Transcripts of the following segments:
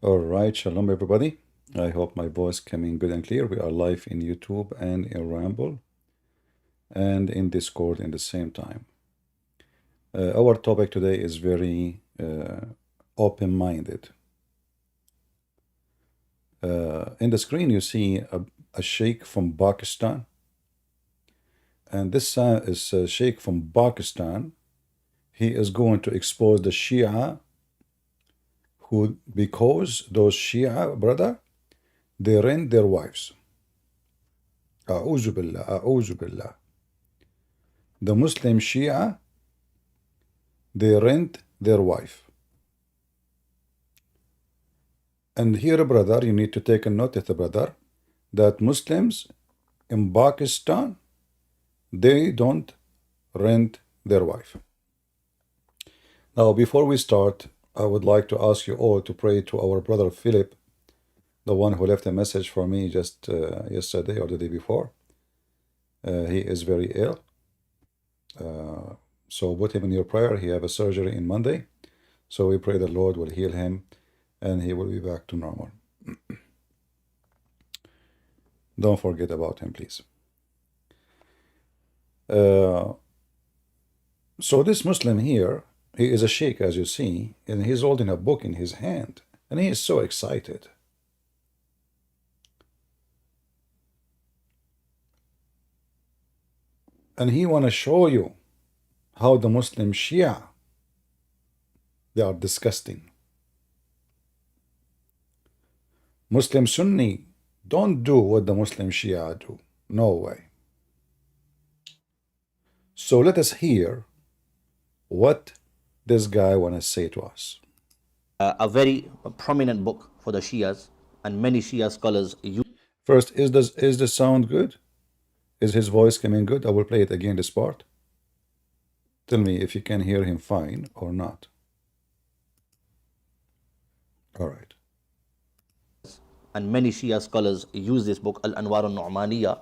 All right, shalom everybody. I hope my voice coming good and clear. We are live in YouTube and in Ramble and in Discord in the same time. Our topic today is very open-minded. In the screen you see a sheikh from Pakistan, and this is a sheikh from Pakistan. He is going to expose the Shia because those Shia, brother, they rent their wives. A'udhu billah, a'udhu billah. The Muslim Shia, they rent their wife. And here, brother, you need to take a note, brother, that Muslims in Pakistan, they don't rent their wife. Now, before we start, I would like to ask you all to pray to our brother Philip, the one who left a message for me just yesterday or the day before. He is very ill. So put him in your prayer. He have a surgery in Monday. So we pray the Lord will heal him and he will be back to normal. Don't forget about him, please. So this Muslim here, he is a sheikh, as you see, and he's holding a book in his hand, and he is so excited. And he want to show you how the Muslim Shia, they are disgusting. Muslim Sunni don't do what the Muslim Shia do. No way. So let us hear what this guy want to say to us. A very prominent book for the Shias, and many Shia scholars use. First, is the sound good? Is his voice coming good? I will play it again, this part. Tell me if you can hear him fine or not. All right. And many Shia scholars use this book, Al-Anwar al-Nu'maniyah.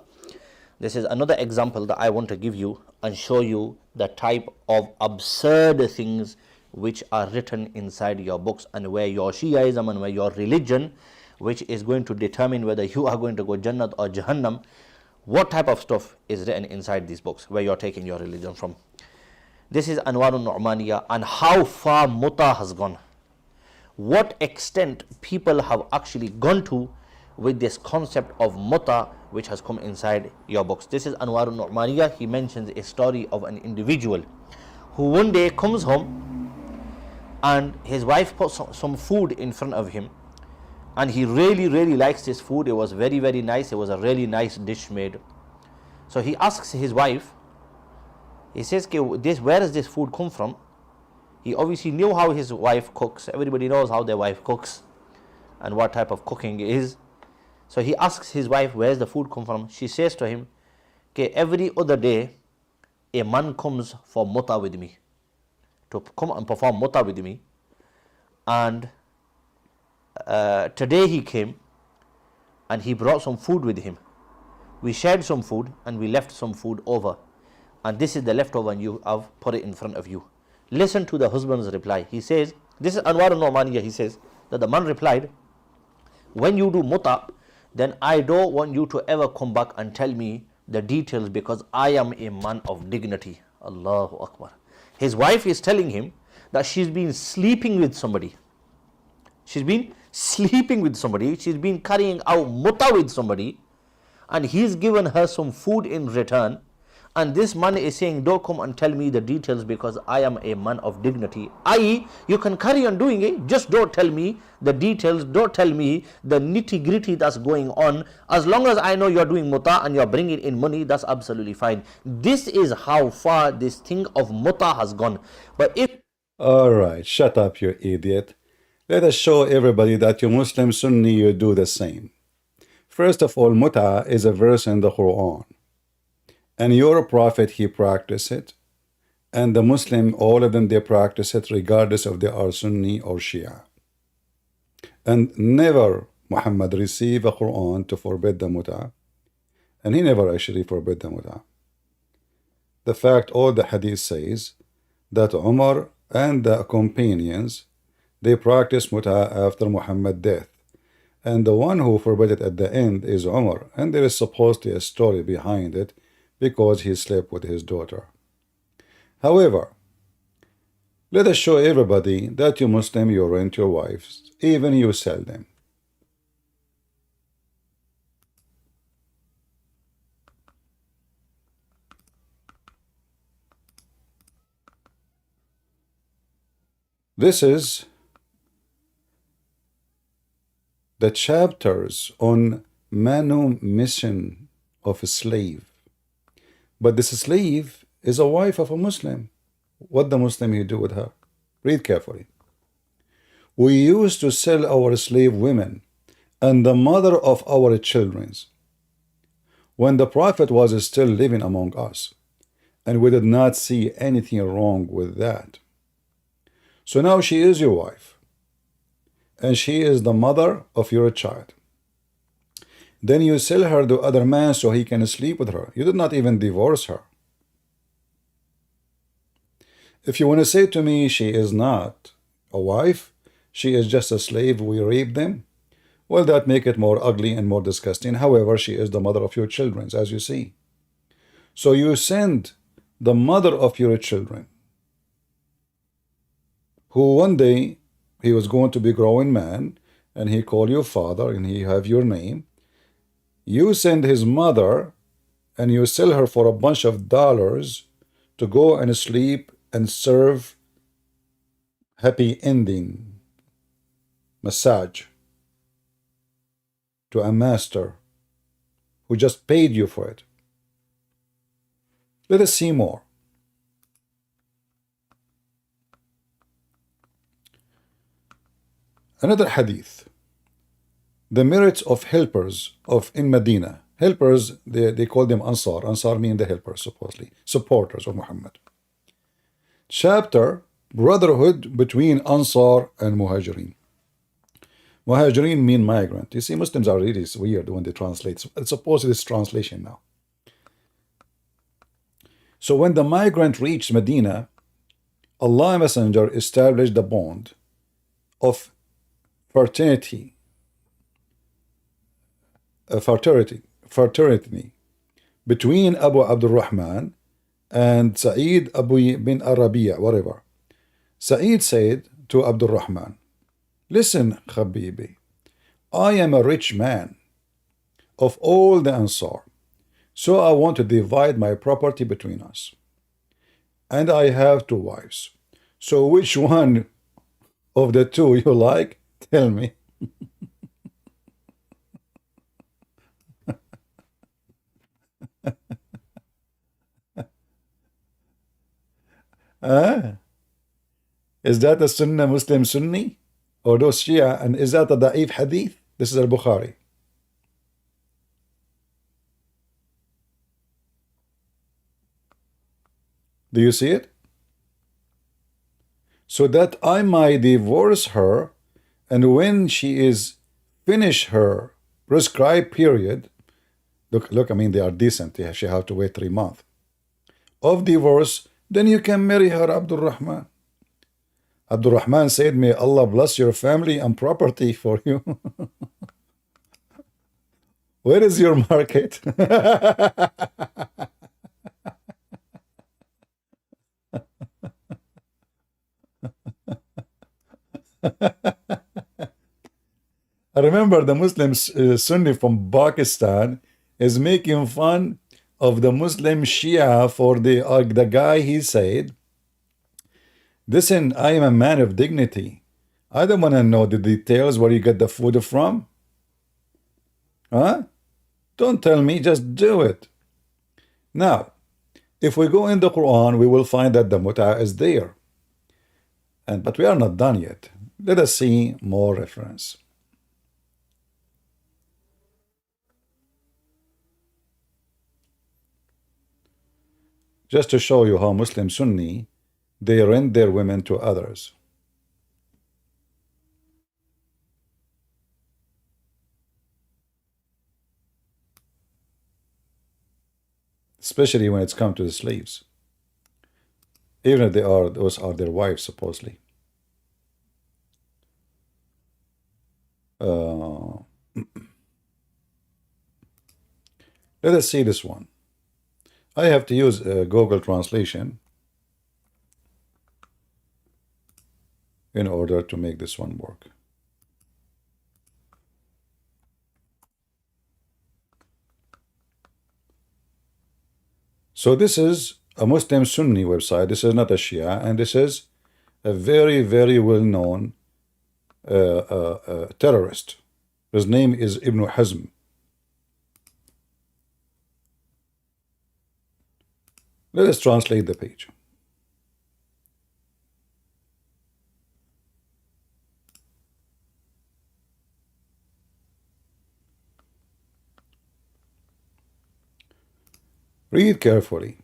This is another example that I want to give you and show you the type of absurd things which are written inside your books, and where your Shiaism and where your religion, which is going to determine whether you are going to go Jannat or Jahannam, what type of stuff is written inside these books, where you're taking your religion from. This is Anwar al-Nu'maniyah, and how far muta has gone. What extent people have actually gone to with this concept of muta, which has come inside your books. This is Anwar al-Nu'maniyah. He mentions a story of an individual who one day comes home and his wife puts some food in front of him, and he really likes this food. It was very nice. It was a really nice dish made. So he asks his wife, he says, where does this food come from? He obviously knew how his wife cooks. Everybody knows how their wife cooks and what type of cooking it is. So he asks his wife, where's the food come from? She says to him, okay, every other day a man comes for muta with me, to come and perform muta with me, and today he came and he brought some food with him. We shared some food and we left some food over, and this is the leftover, and you have put it in front of you. Listen to the husband's reply. He says, this is Anwar al-Nu'maniyah. He says that the man replied, when you do muta, then I don't want you to ever come back and tell me the details, because I am a man of dignity. Allahu Akbar. His wife is telling him that she's been sleeping with somebody. She's been sleeping with somebody. She's been carrying out muta with somebody, and he's given her some food in return. And this man is saying, don't come and tell me the details, because I am a man of dignity. I.e., you can carry on doing it, just don't tell me the details, don't tell me the nitty-gritty that's going on. As long as I know you're doing muta and you're bringing in money, that's absolutely fine. This is how far this thing of muta has gone. But if... All right, shut up, you idiot. Let us show everybody that you Muslim Sunni, you do the same. First of all, muta is a verse in the Quran. And your prophet, he practiced it. And the Muslim, all of them, they practice it regardless if they are Sunni or Shia. And never Muhammad received a Quran to forbid the muta. And he never actually forbid the muta. The fact, all the hadith says that Umar and the companions, They practiced mut'a after Muhammad's death. And the one who forbade it at the end is Umar. And there is supposedly a story behind it because he slept with his daughter. However, let us show everybody that you Muslim, you rent your wives, even you sell them. This is the chapters on manumission of a slave. But this slave is a wife of a Muslim. What the Muslim you do with her? Read carefully. We used to sell our slave women and the mother of our children when the Prophet was still living among us, and we did not see anything wrong with that. So now she is your wife, and she is the mother of your child. Then you sell her to other man so he can sleep with her. You did not even divorce her. If you want to say to me she is not a wife, she is just a slave, we rape them, well, that make it more ugly and more disgusting. However, she is the mother of your children, as you see. So you send the mother of your children, who one day he was going to be growing man, and he called you father, and he have your name. You send his mother, and you sell her for a bunch of dollars to go and sleep and serve happy ending massage to a master who just paid you for it. Let us see more. Another hadith. The merits of helpers of in Medina. Helpers, they call them Ansar. Ansar mean the helpers, supposedly. Supporters of Muhammad. Chapter, brotherhood between Ansar and Muhajirin. Muhajirin mean migrant. You see, Muslims are really weird when they translate. It's supposedly this translation now. So when the migrant reached Medina, Allah Messenger established the bond of fraternity between Abu Abdurrahman and Sa'id Abu bin Arabiya, whatever. Sa'id said to Abdurrahman, listen, Habibi, I am a rich man of all the Ansar, so I want to divide my property between us. And I have two wives. So which one of the two you like? Tell me. Is that a Sunnah Muslim Sunni? Or those Shia? And is that a Da'if Hadith? This is al-Bukhari. Do you see it? So that I might divorce her, and when she is finished her prescribed period, look, I mean, they are decent. She have to wait 3 months of divorce, then you can marry her, Abdurrahman. Abdurrahman said, may Allah bless your family and property for you. Where is your market? I remember the Muslim Sunni from Pakistan is making fun of the Muslim Shia for the guy. He said, listen, I am a man of dignity. I don't want to know the details where you get the food from. Huh? Don't tell me, just do it. Now, if we go in the Quran, we will find that the mut'a is there. But we are not done yet. Let us see more reference. Just to show you how Muslim Sunni, they rent their women to others. Especially when it's come to the slaves. Even if those are their wives, supposedly. Uh, let us see this one. I have to use Google Translation in order to make this one work. So this is a Muslim Sunni website. This is not a Shia, and this is a very, very well-known terrorist. His name is Ibn Hazm. Let us translate the page. Read carefully.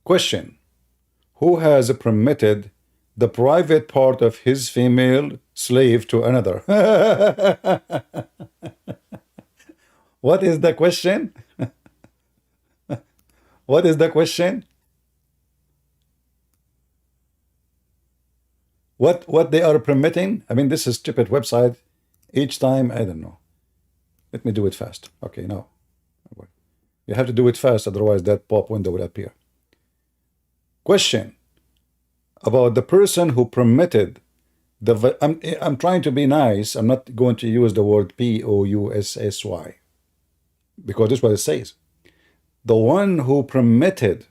Question: who has permitted the private part of his female slave to another? What is the question? What is the question? What they are permitting? I mean, this is stupid website. Each time, I don't know. Let me do it fast. Okay, now. You have to do it fast, otherwise that pop window will appear. Question about the person who permitted the... I'm trying to be nice. I'm not going to use the word P-O-U-S-S-Y because this is what it says. The one who permitted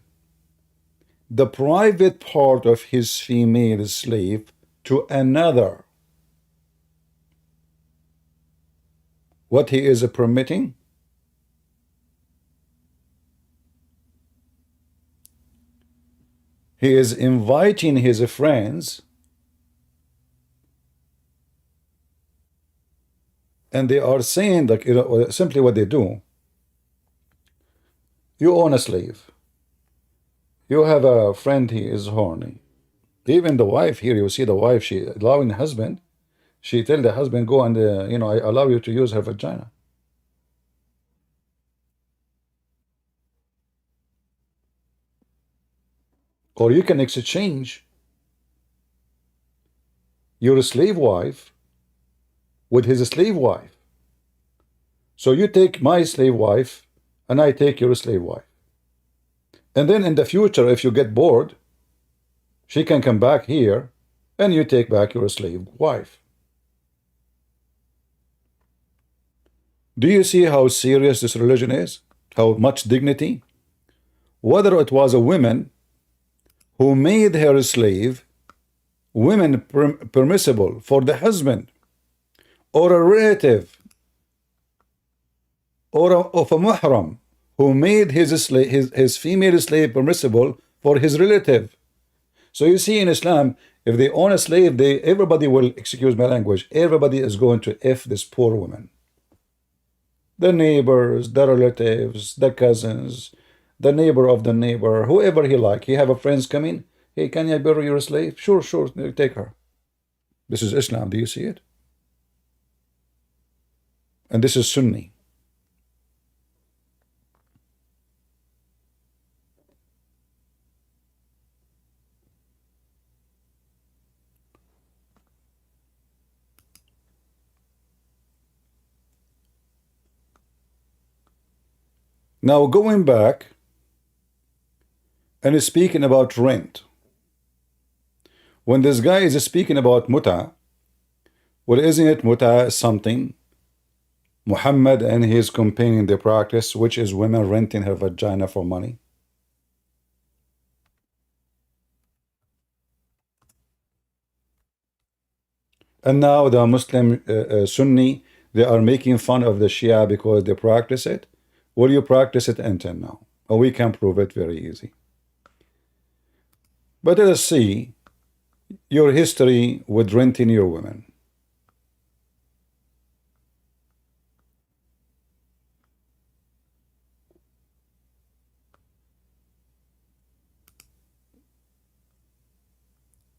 the private part of his female slave to another. What he is permitting? He is inviting his friends, and they are saying that, you know, simply what they do. You own a slave. You have a friend, he is horny. Even the wife here, you see the wife, she allowing the husband, she tell the husband, go and, you know, I allow you to use her vagina. Or you can exchange your slave wife with his slave wife. So you take my slave wife, and I take your slave wife. And then in the future, if you get bored, she can come back here, and you take back your slave wife. Do you see how serious this religion is? How much dignity? Whether it was a woman who made her slave, women permissible for the husband, or a relative, or of a muhram, who made his female slave permissible for his relative. So you see in Islam, if they own a slave, everybody will, excuse my language, everybody is going to F this poor woman. The neighbors, the relatives, the cousins, the neighbor of the neighbor, whoever he like. He have a friends coming. Hey, can I borrow your slave? Sure, sure, take her. This is Islam. Do you see it? And this is Sunni. Now going back and speaking about rent. When this guy is speaking about muta, well, isn't it muta something Muhammad and his companion they practice, which is women renting her vagina for money? And now the Muslim Sunni, they are making fun of the Shia because they practice it. Will you practice it until now? Or we can prove it very easy. But let us see your history with renting your women.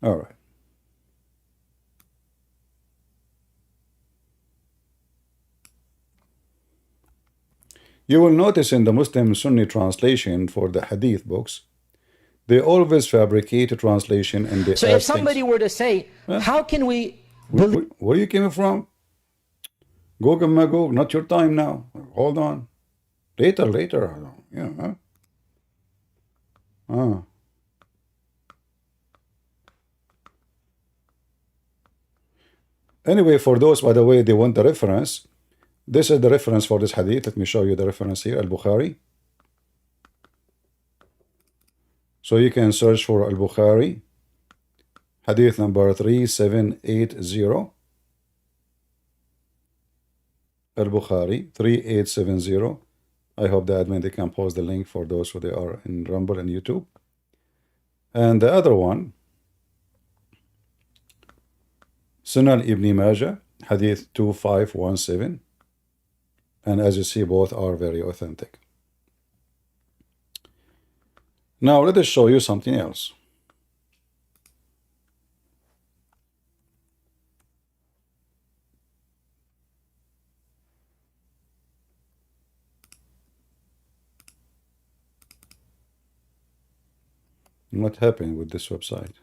All right. You will notice in the Muslim Sunni translation for the Hadith books, they always fabricate a translation and they So add if somebody things. were to say, how can we Where you came from? Go, go, not your time now. Hold on. Later. Yeah. Ah. Anyway, for those, by the way, they want the reference. This is the reference for this hadith. Let me show you the reference here, Al-Bukhari. So you can search for Al-Bukhari, hadith number 3780. Al-Bukhari 3870. I hope the admin they can post the link for those who they are in Rumble and YouTube. And the other one, Sunan Ibn Majah, hadith 2517. And as you see, both are very authentic. Now let us show you something else. What happened with this website?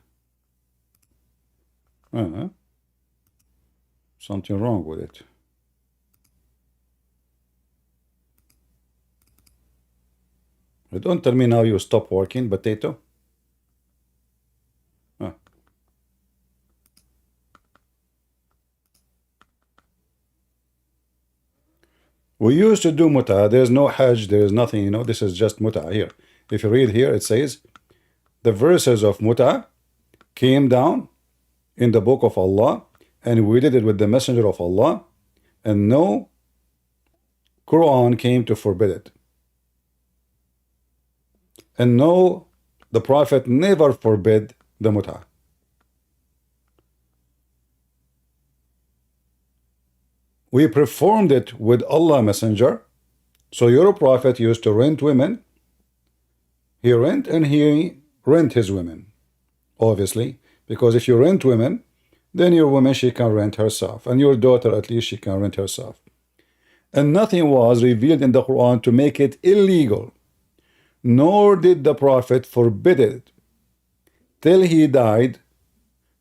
Something wrong with it. Don't tell me now you stop working, potato. We used to do muta. There's no hajj. There is nothing. You know, this is just muta here. If you read here, it says the verses of muta came down in the book of Allah, and we did it with the messenger of Allah, and no Quran came to forbid it. And no, the Prophet never forbid the muta. We performed it with Allah Messenger. So your Prophet used to rent women. He rent and he rent his women. Obviously, because if you rent women, then your woman, she can rent herself. And your daughter, at least, she can rent herself. And nothing was revealed in the Quran to make it illegal. Nor did the Prophet forbid it till he died.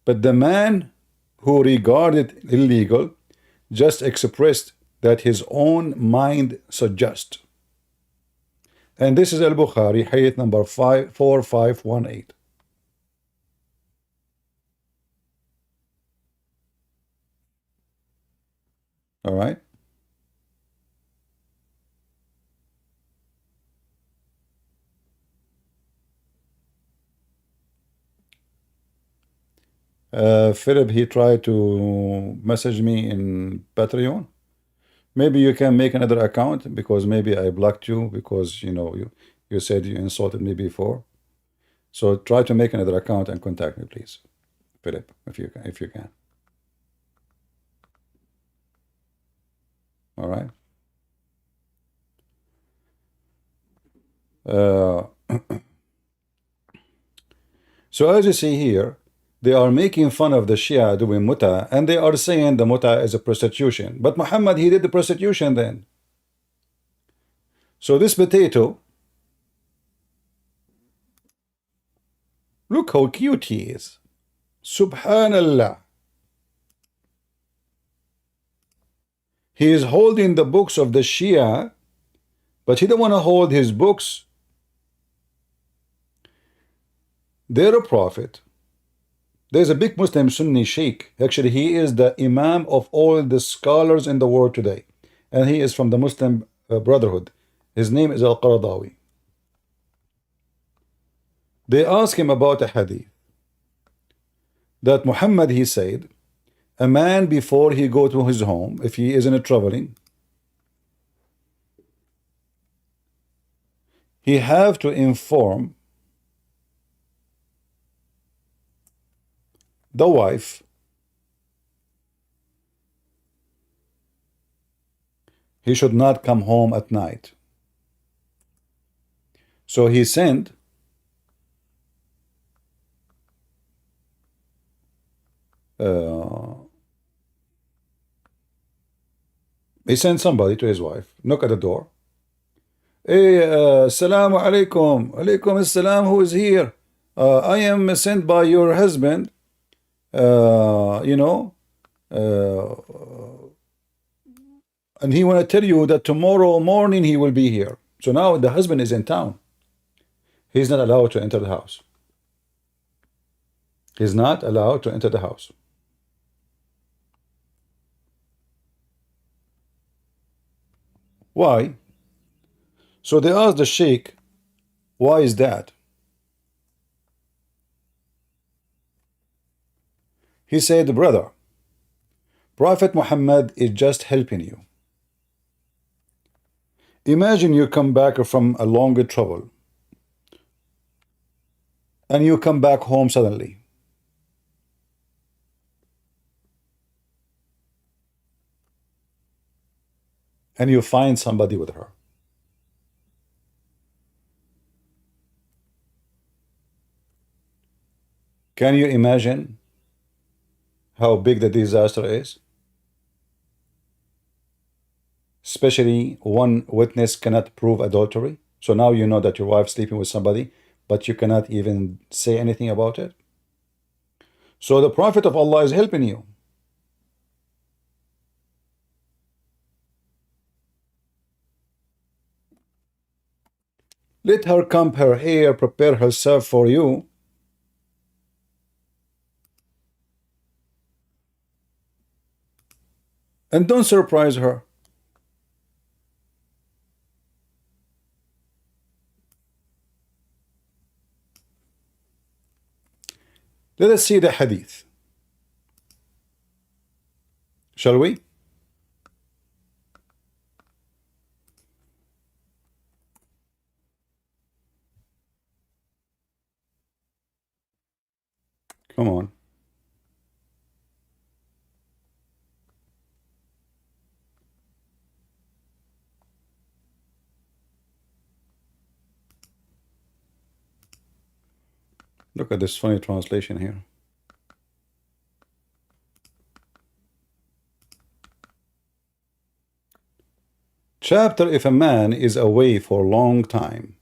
But the man who regarded it illegal just expressed that his own mind suggests. And this is Al-Bukhari, hadith number 4518. All right. Philip, he tried to message me in Patreon. Maybe you can make another account, because maybe I blocked you because you said you insulted me before. So try to make another account and contact me, please, Philip, if you can. All right. So as you see here, they are making fun of the Shia doing muta, and they are saying the muta is a prostitution. But Muhammad, he did the prostitution then. So this potato, look how cute he is. Subhanallah. He is holding the books of the Shia, but he don't want to hold his books. They're a prophet. There's a big Muslim Sunni sheikh. Actually, he is the imam of all the scholars in the world today. And he is from the Muslim Brotherhood. His name is Al-Qaradawi. They ask him about a hadith. That Muhammad, he said, a man before he go to his home, if he isn't traveling, he have to inform the wife he should not come home at night. So he sent somebody to his wife, knock at the door. Hey, assalamu alaikum. Alaikum assalam, who is here? I am sent by your husband. uh, and he want to tell you that tomorrow morning he will be here. So now the husband is in town. He's not allowed to enter the house. He's not allowed to enter the house. Why? So they asked the sheikh, why is that? He said, brother, Prophet Muhammad is just helping you. Imagine you come back from a long travel and you come back home suddenly. And you find somebody with her. Can you imagine how big the disaster is? Especially one witness cannot prove adultery. So now you know that your wife's sleeping with somebody, but you cannot even say anything about it. So the Prophet of Allah is helping you. Let her comb her hair, prepare herself for you. And don't surprise her. Let us see the hadith. Shall we? Come on. Look at this funny translation here. Chapter, if a man is away for a long time,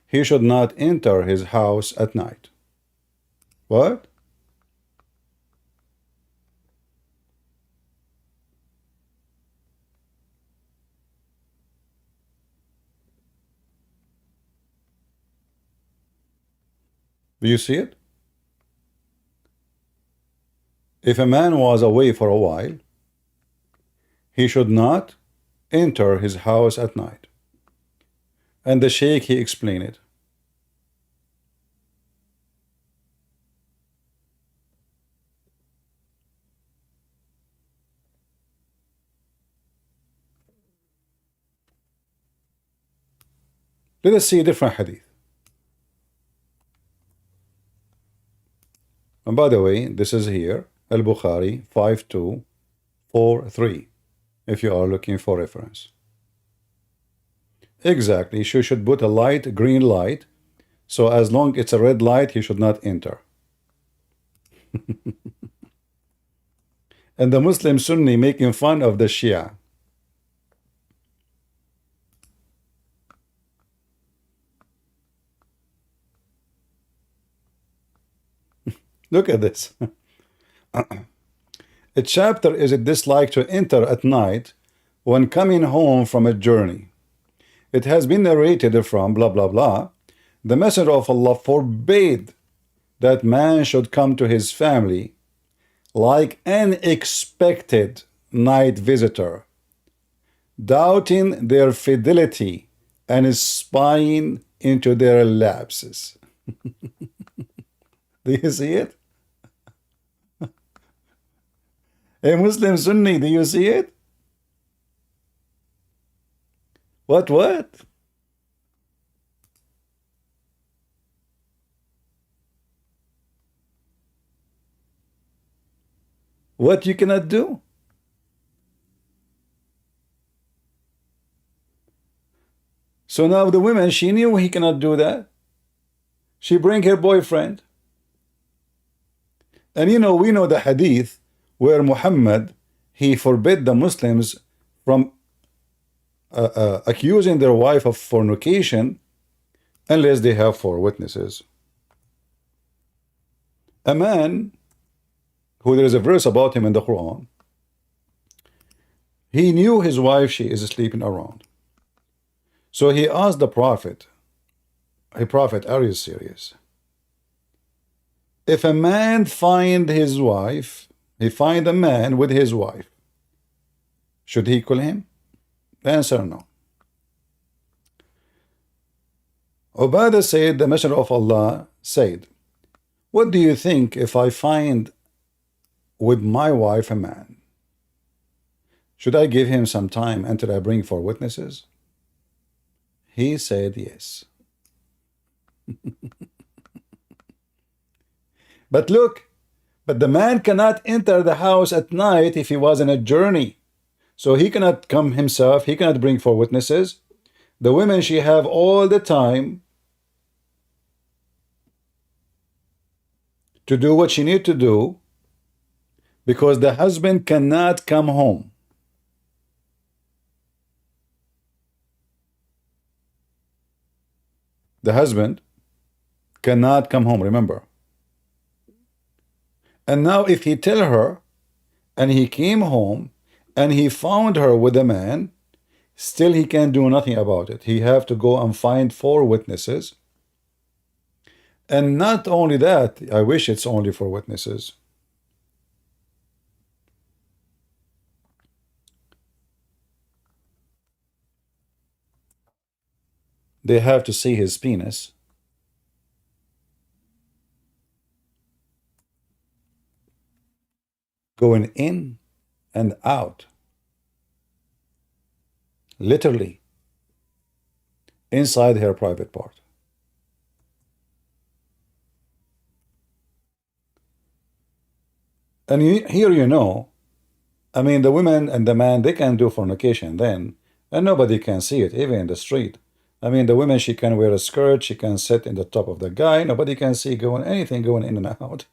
he should not enter his house at night. What? Do you see it? If a man was away for a while, he should not enter his house at night. And the sheikh, he explained it. Let us see a different hadith. And by the way, this is here, Al-Bukhari 5243, if you are looking for reference. Exactly, she should put a light, green light, so as long it's a red light, he should not enter. And the Muslim Sunni making fun of the Shia. Look at this. A chapter is a dislike to enter at night when coming home from a journey. It has been narrated from blah blah blah. The Messenger of Allah forbade that man should come to his family like an unexpected night visitor, doubting their fidelity and spying into their lapses. Do you see it? A Muslim Sunni, do you see it? What? What you cannot do? So now the woman, she knew he cannot do that. She bring her boyfriend. And you know, we know the hadith where Muhammad, he forbid the Muslims from accusing their wife of fornication unless they have 4 witnesses. A man who there is a verse about him in the Quran. He knew his wife, she is sleeping around. So he asked the Prophet, hey Prophet, are you serious? If a man find his wife, he find a man with his wife, should he kill him? The answer, no. Ubadah said, the Messenger of Allah said, what do you think if I find with my wife a man? Should I give him some time until I bring 4 witnesses? He said yes. But look, but the man cannot enter the house at night if he was on a journey. So he cannot come himself, he cannot bring 4 witnesses. The women, she have all the time to do what she need to do, because the husband cannot come home. The husband cannot come home, remember. And now if he tell her, and he came home, and he found her with a man, still he can't do nothing about it. He have to go and find 4 witnesses. And not only that, I wish it's only 4 witnesses. They have to see his penis. Going in and out. Literally. Inside her private part. And here you know, I mean, the women and the man, they can do fornication then, and nobody can see it, even in the street. I mean, the women, she can wear a skirt, she can sit in the top of the guy, nobody can see anything going in and out.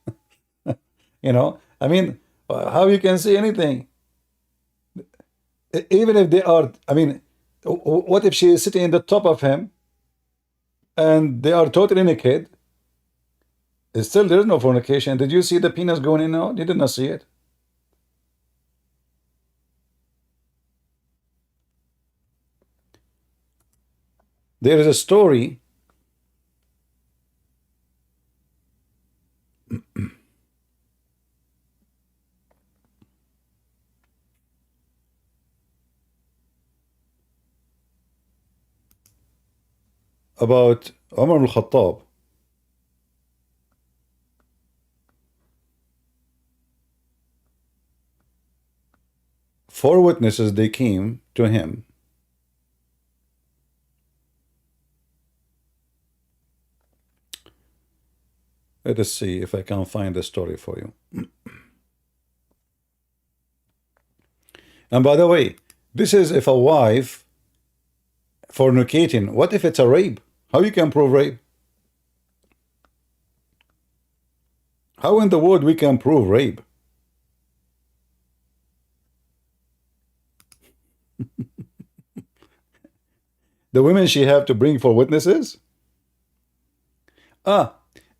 You know, I mean, how you can see anything? Even if they are, I mean, what if she is sitting in the top of him and they are totally naked? Still, there is no fornication. Did you see the penis going in and out? You did not see it. There is a story about Umar al-Khattab. 4 witnesses, they came to him. Let us see if I can find the story for you. And by the way, this is if a wife fornicating. What if it's a rape? How you can prove rape? How in the world we can prove rape? The women, she have to bring 4 witnesses?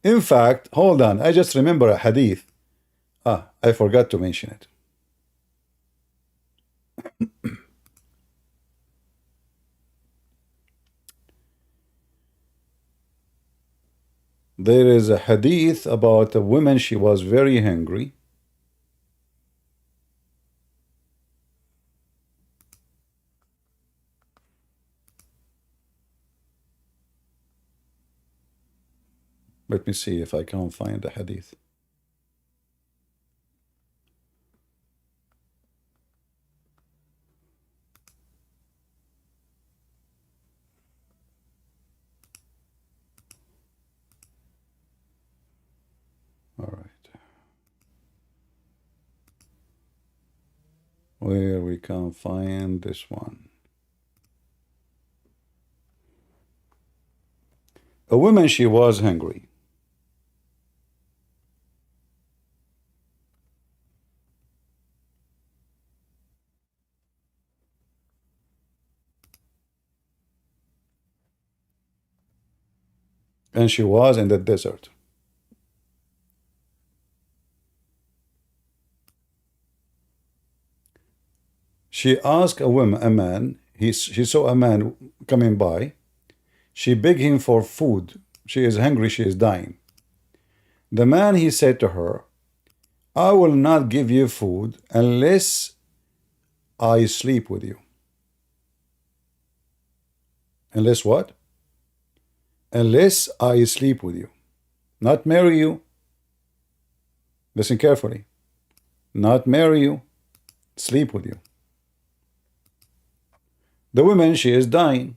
In fact, hold on, I just remember a hadith. I forgot to mention it. There is a hadith about a woman, she was very hungry. Let me see if I can find the hadith. All right. Where we can find this one. A woman, she was hungry. And she was in the desert. She asked a man, she saw a man coming by. She begged him for food. She is hungry, she is dying. The man, he said to her, I will not give you food unless I sleep with you. Unless what? Unless I sleep with you. Not marry you. Listen carefully. Not marry you. Sleep with you. The woman, she is dying.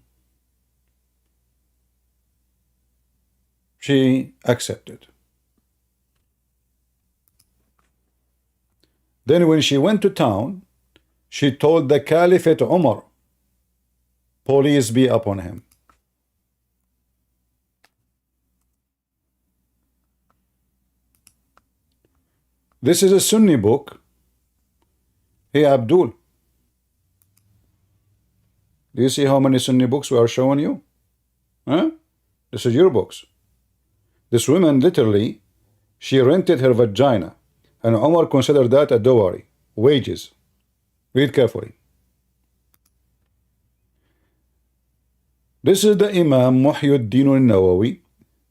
She accepted. Then when she went to town, she told the Caliphate Umar, police be upon him. This is a Sunni book. Hey Abdul, do you see how many Sunni books we are showing you? Huh? This is your books. This woman literally, she rented her vagina, and Umar considered that a dowry, wages. Read carefully. This is the Imam Muhyiddin al-Nawawi,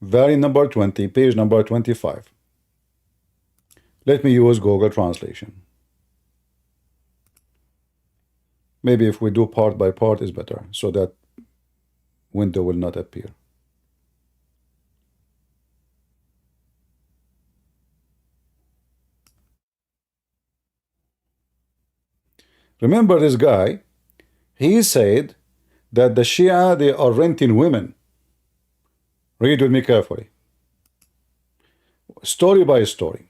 volume number 20, page number 25. Let me use Google Translation. Maybe if we do part by part is better, so that window will not appear. Remember this guy, he said that the Shia, they are renting women. Read with me carefully. Story by story.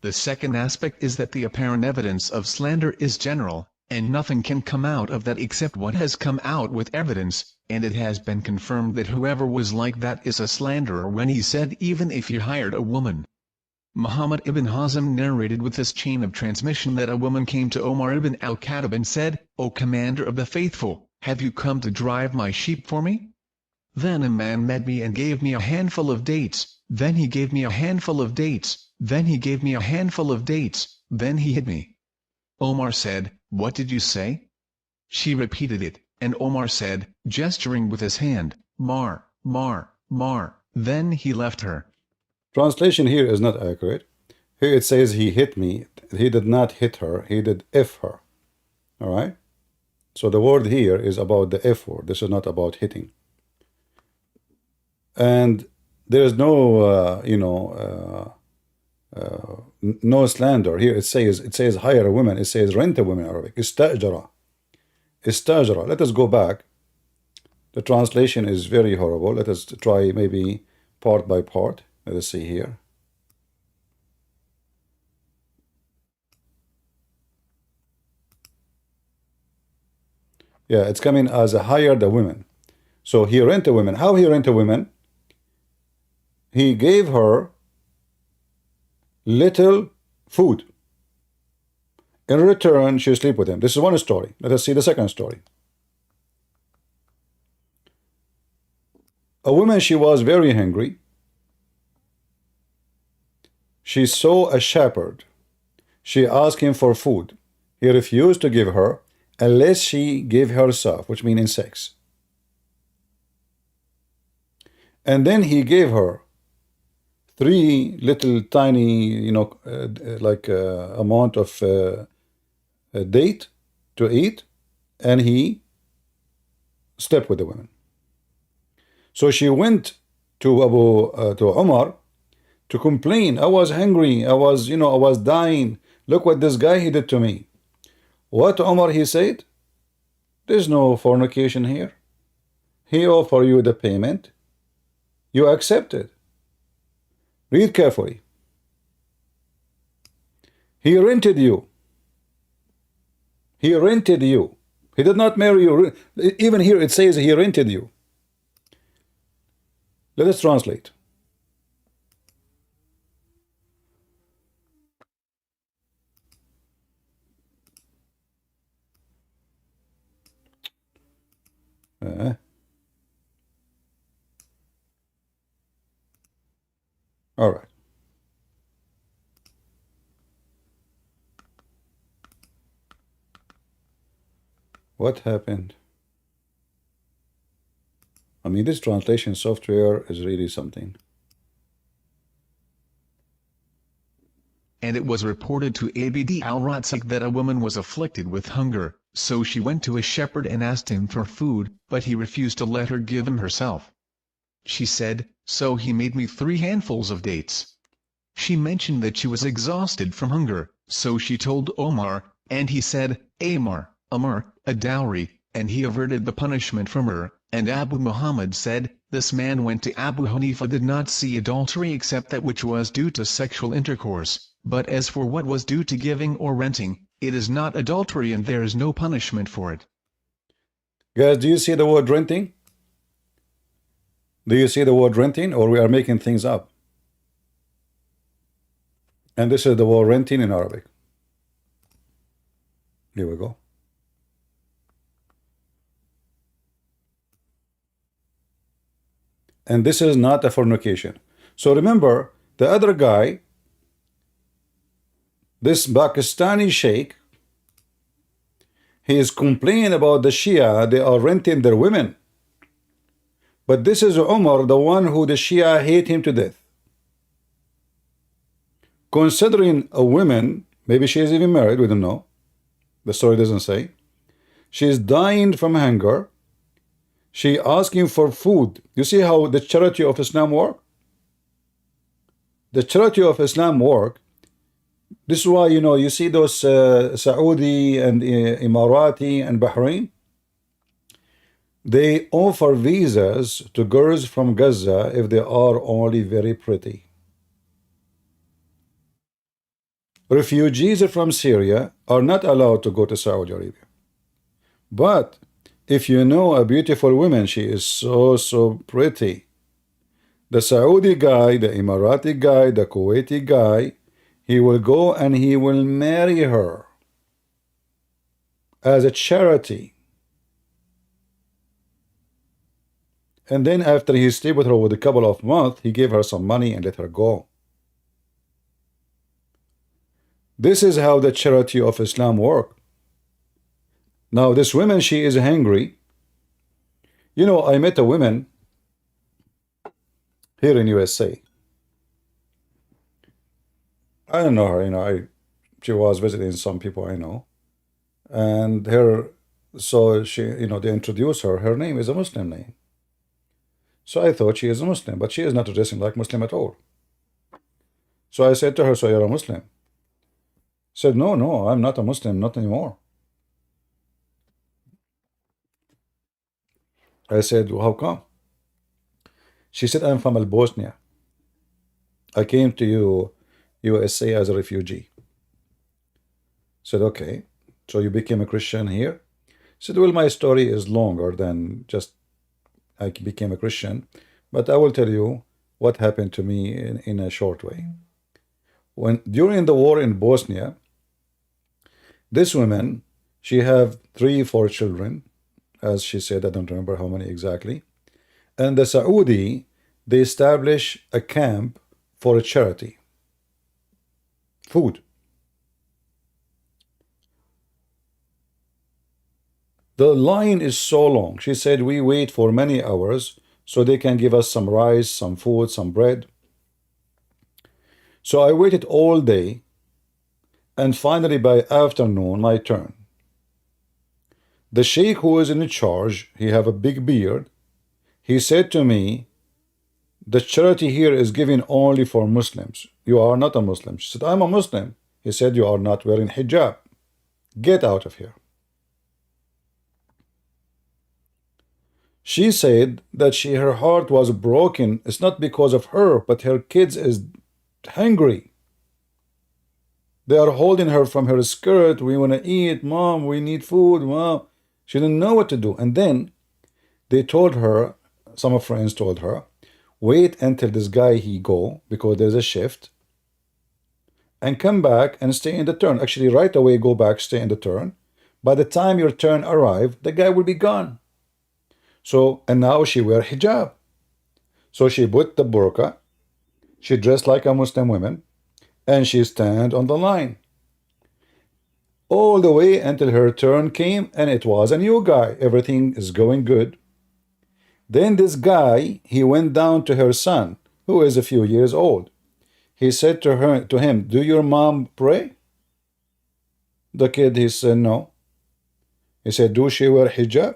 The second aspect is that the apparent evidence of slander is general, and nothing can come out of that except what has come out with evidence, and it has been confirmed that whoever was like that is a slanderer when he said even if he hired a woman. Muhammad ibn Hazm narrated with this chain of transmission that a woman came to Omar ibn al-Khattab and said, O Commander of the Faithful, have you come to drive my sheep for me? Then a man met me and gave me a handful of dates, then he gave me a handful of dates, then he gave me a handful of dates, then he hit me. Omar said, What did you say? She repeated it, and Omar said, gesturing with his hand, Mar, Mar, Mar, then he left her. Translation here is not accurate. Here it says he hit me. He did not hit her. He did F her. All right? So the word here is about the F word. This is not about hitting. And there is no, no slander. Here it says hire a woman. It says rent a woman in Arabic. Istajara. Istajara. Let us go back. The translation is very horrible. Let us try maybe part by part. Let us see here. Yeah, it's coming as a hired a woman. So he rent a woman. How he rent a woman? He gave her little food. In return, she sleep with him. This is one story. Let us see the second story. A woman, she was very hungry. She saw a shepherd. She asked him for food. He refused to give her unless she gave herself, which means in sex. And then he gave her 3 little tiny, amount of date to eat, and he slept with the women. So she went to Umar to complain. I was hungry. I was dying. Look what this guy he did to me. What Umar he said? There's no fornication here. He offered you the payment. You accepted. Read carefully. He rented you. He rented you. He did not marry you. Even here it says he rented you. Let us translate. All right. What happened? I mean, this translation software is really something. And it was reported to Abd al-Razzaq that a woman was afflicted with hunger, so she went to a shepherd and asked him for food, but he refused to let her give him herself. She said, so he made me 3 handfuls of dates. She mentioned that she was exhausted from hunger, so she told Omar, and he said, Amar, a dowry, and he averted the punishment from her. And Abu Muhammad said, this man went to Abu Hanifa did not see adultery except that which was due to sexual intercourse, but as for what was due to giving or renting, it is not adultery and there is no punishment for it. Guys, do you see the word renting? Do you see the word renting, or we are making things up? And this is the word renting in Arabic. Here we go. And this is not a fornication. So remember, the other guy, this Pakistani sheikh, he is complaining about the Shia, they are renting their women. But this is Umar, the one who the Shia hate him to death. Considering a woman, maybe she is even married, we don't know. The story doesn't say. She is dying from hunger. She asking for food. You see how the charity of Islam work? The charity of Islam work. This is why, you see those Saudi and Emirati and Bahrain. They offer visas to girls from Gaza if they are only very pretty. Refugees from Syria are not allowed to go to Saudi Arabia. But if you know a beautiful woman, she is so pretty. The Saudi guy, the Emirati guy, the Kuwaiti guy, he will go and he will marry her as a charity. And then after he stayed with her with a couple of months, he gave her some money and let her go. This is how the charity of Islam work. Now this woman, she is hungry. I met a woman here in USA. I don't know her, she was visiting some people I know. And so she, they introduced her. Her name is a Muslim name. So I thought she is a Muslim, but she is not dressing like Muslim at all. So I said to her, so you're a Muslim? She said, no, I'm not a Muslim, not anymore. I said, well, how come? She said, I'm from Bosnia. I came to USA as a refugee. I said, okay, so you became a Christian here? She said, well, my story is longer than just I became a Christian, but I will tell you what happened to me in a short way. During the war in Bosnia, this woman, she have 3-4 children, as she said, I don't remember how many exactly. And the Saudi, they establish a camp for a charity. Food. The line is so long. She said, we wait for many hours so they can give us some rice, some food, some bread. So I waited all day, and finally by afternoon, my turn. The sheikh who is in charge, he have a big beard. He said to me, the charity here is given only for Muslims. You are not a Muslim. She said, I'm a Muslim. He said, you are not wearing hijab. Get out of here. She said that her heart was broken. It's not because of her, but her kids is hungry. They are holding her from her skirt. We want to eat, mom. We need food, mom. She didn't know what to do. And then they told her, some of friends told her, wait until this guy he go, because there's a shift, and come back and stay in the turn. Actually, right away, go back, stay in the turn. By the time your turn arrive, the guy will be gone. So, and now she wear hijab. So she put the burqa, She dressed like a Muslim woman, and she stand on the line all the way until her turn came, and it was a new guy. Everything is going good. Then this guy, he went down to her son, who is a few years old. He said to him, "Do your mom pray?" The kid, he said, "No." He said, "Do she wear hijab?"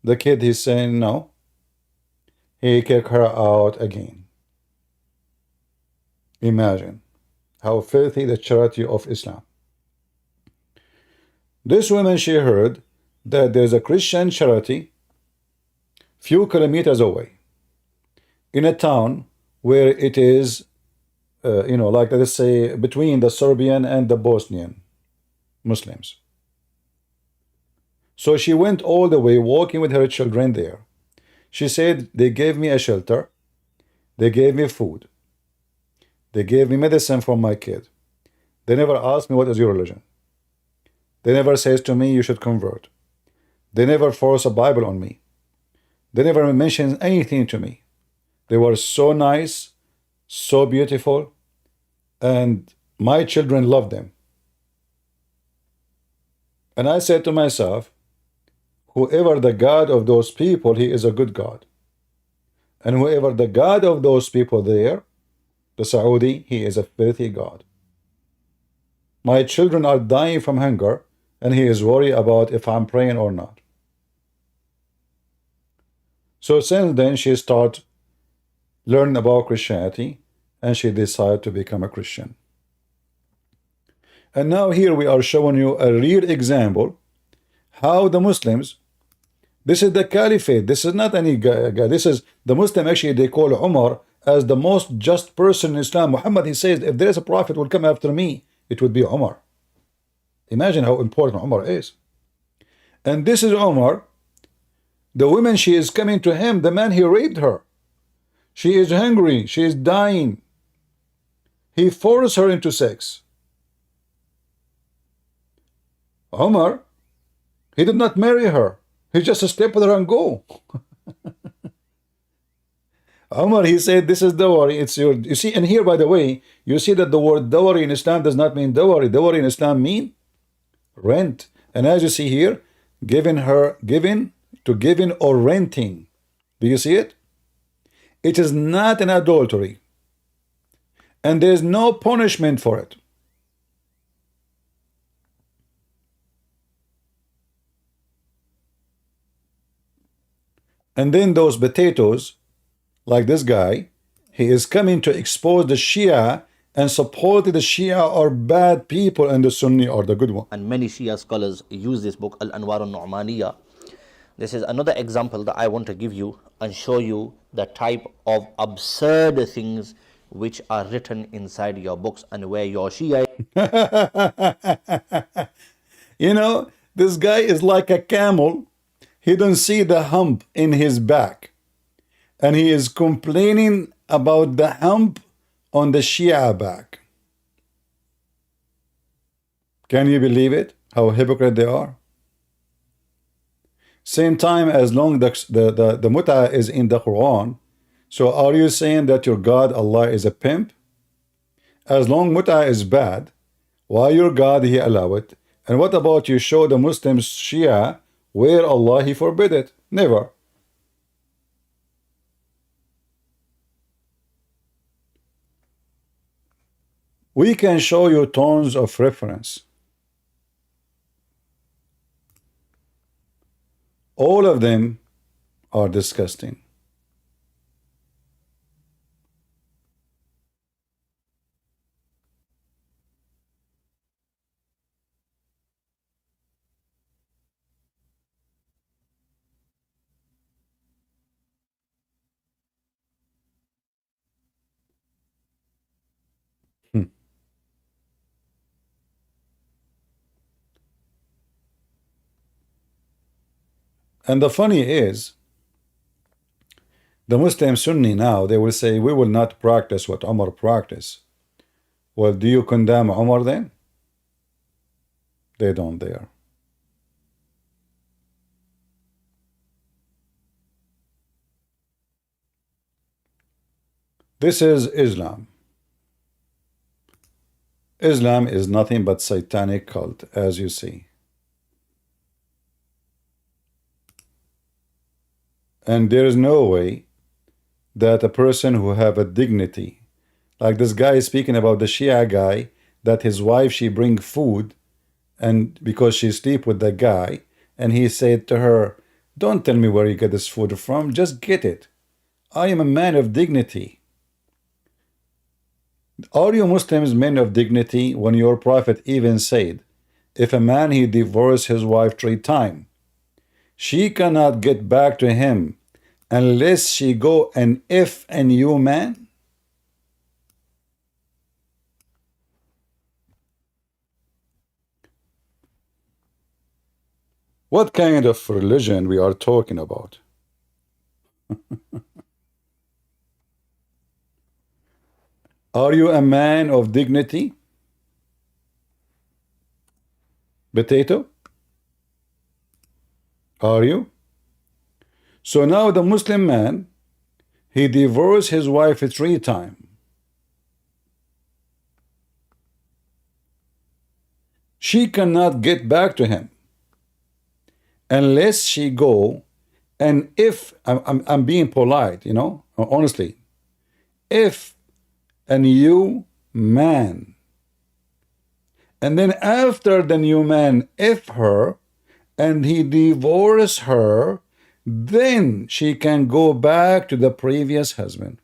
The kid, he's saying, "No." He kicked her out again. Imagine how filthy the charity of Islam. This woman, she heard that there's a Christian charity few kilometers away in a town where it is, like let's say between the Serbian and the Bosnian Muslims. So she went all the way walking with her children there. She said, "They gave me a shelter, they gave me food, they gave me medicine for my kid. They never asked me what is your religion. They never says to me you should convert. They never force a Bible on me. They never mentioned anything to me. They were so nice, so beautiful, and my children loved them." And I said to myself, whoever the God of those people, he is a good God. And whoever the God of those people there, the Saudi, he is a filthy God. My children are dying from hunger, and he is worried about if I'm praying or not. So since then, she started learning about Christianity, and she decided to become a Christian. And now here we are showing you a real example how the Muslims, this is the caliphate, this is not any guy, this is the Muslim. Actually, they call Umar as the most just person in Islam. Muhammad, he says, if there is a prophet will come after me, it would be Umar. Imagine how important Umar is. And this is Umar. The woman, she is coming to him, the man, he raped her. She is hungry, she is dying. He forced her into sex. Umar, he did not marry her. He just slept with her and go. Umar, he said, "This is dowry. It's your." You see, and here, by the way, you see that the word dowry in Islam does not mean dowry. Dowry in Islam mean rent. And as you see here, given or renting. Do you see it? It is not an adultery. And there is no punishment for it. And then those potatoes, like this guy, he is coming to expose the Shia and support the Shia are bad people and the Sunni are the good one. And many Shia scholars use this book, Al-Anwar al-Nu'maniyah. This is another example that I want to give you and show you the type of absurd things which are written inside your books and where your Shia. You know, this guy is like a camel. He don't see the hump in his back. And he is complaining about the hump on the Shia back. Can you believe it? How hypocrite they are. Same time, as long the mut'ah is in the Quran, so are you saying that your God Allah is a pimp? As long mut'ah is bad, why your God he allow it? And what about you show the Muslims Shia where Allah he forbid it? Never. We can show you tons of reference. All of them are disgusting. And the funny is, the Muslim Sunni now, they will say, we will not practice what Umar practiced. Well, do you condemn Umar then? They don't dare. This is Islam. Islam is nothing but satanic cult, as you see. And there is no way that a person who have a dignity, like this guy is speaking about the Shia guy, that his wife, she bring food, and because she sleep with the guy, and he said to her, don't tell me where you get this food from, just get it. I am a man of dignity. Are you Muslims men of dignity when your prophet even said, if a man he divorced his wife 3 times, she cannot get back to him unless she go and if a new man? What kind of religion we are talking about? Are you a man of dignity? Potato? Are you? So now the Muslim man, he divorced his wife 3 times. She cannot get back to him unless she go, and if, I'm being polite, you know, honestly, if a new man, and then after the new man, if her, and he divorced her, then she can go back to the previous husband.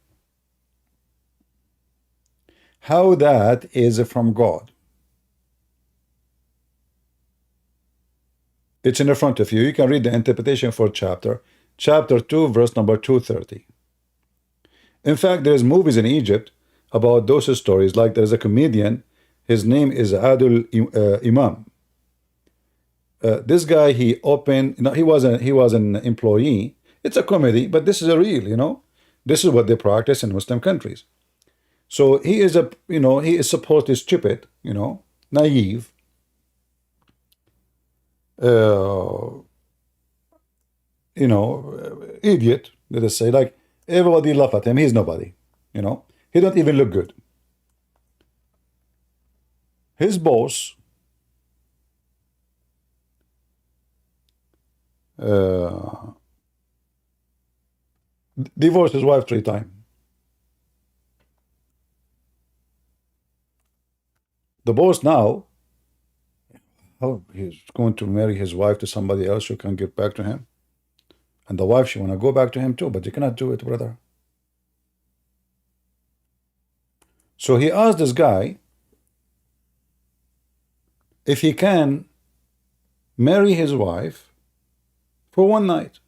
How that is from God? It's in the front of you. You can read the interpretation for chapter 2, verse number 230. In fact, there's movies in Egypt about those stories. Like there's a comedian, his name is Adul Imam. This guy, he opened, you know, he was an employee. It's a comedy, but this is a real, you know, this is what they practice in Muslim countries. So he is a, you know, he is supposedly stupid, you know, naive, you know, idiot, let us say. Like everybody laugh at him. He's nobody, you know. He don't even look good. His boss divorced his wife 3 times. The boss now, oh, he's going to marry his wife to somebody else who can get back to him. And the wife, she want to go back to him too, but you cannot do it, brother. So he asked this guy if he can marry his wife for 1 night.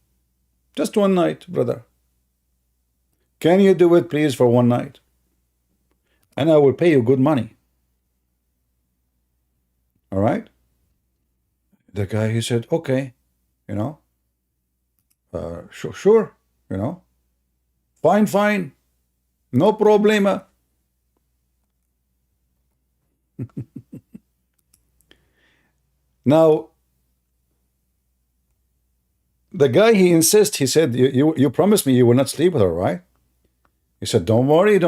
Just 1 night, brother. Can you do it, please, for 1 night? And I will pay you good money. All right? The guy, he said, okay, you know, sure, you know, fine, no problema. Now, the guy, he insists, he said, you promised me you will not sleep with her, right? He said, don't worry,